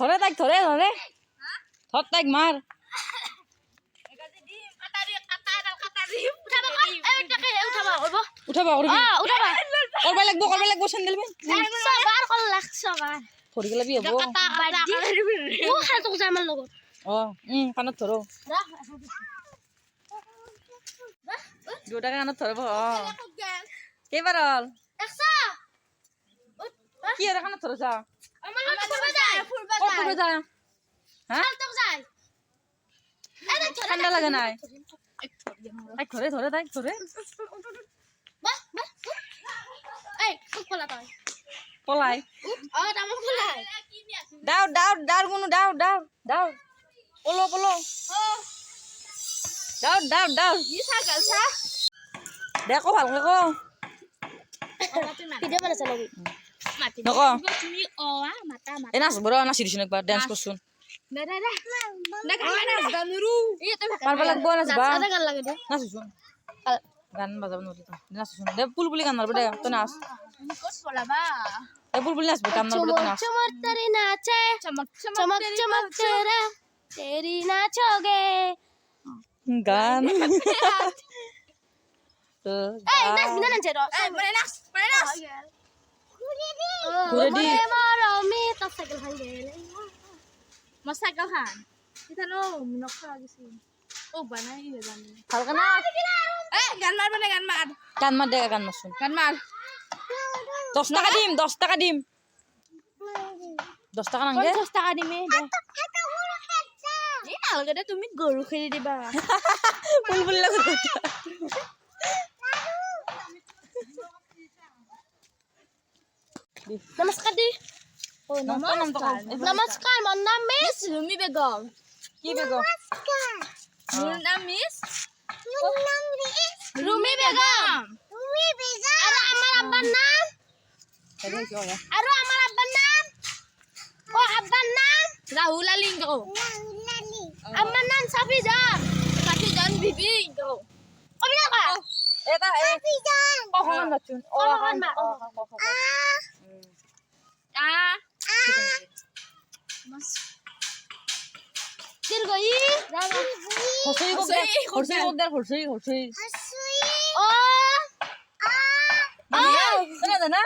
ধরে তাইক ধরে ধর তাইক মার উঠাবা করবা লাগবো স্যান্ডেল মে ধরি গেলে বি হবো কানত ধরো 2 টাকা কানত ধরব কেবার হল কি আর কানত ধরছা ফুরবে যা হ্যাঁ ঠান্ডা লাগে নাই ধরে তাই ধরে পলাই দাও গুনু দাও পলো দাও দেখো ভালকে কো নকো এ নাচ বড় নাচি দিছুন একবার ডান্স করছুন পারবা লাগবো নাচবা নাচুন গান বাজাব নরি তো নাচুন দে বুলবুলি গান মারবে দে তো নাচ বুলবুলি নাচবে গান মারবে তো নাচ चमक तेरी नाचे चमक चमक तेरा तेरी नाचोगे গান তো नाच बिना नाचे रो नाच ঘুরে দি मरमी तो साइकिल भाई गेले Masagal han. Kita no munokra gisi. Oh bana iya bana. হালকা নাচ Ganmar bana ganmar. গান মার দে গান নাচুন Ganmar. 10 টাকা দিম 10 টাকা দিম 10 টাকা নাঙ্গে 50 টাকা দিমে দে। এই নালগে দে তুমি গরু খেলি দিবা। বুলবুলি লাগত नमस्कार दी नमस्कार mon नाम Miss Rumi Begum. কি বেগো Your name is रूमी बेगम अरे আমার আব্বার নাম এটা কি হবে আরে আমার আব্বার নাম ও আব্বার নাম Rahul Alinggo. আমার নাম সাফিজান Tapi jangan bibi go. ও বিনা কা এটা কখন নাচুন কখন মা Ah. দিল গই হসই ও না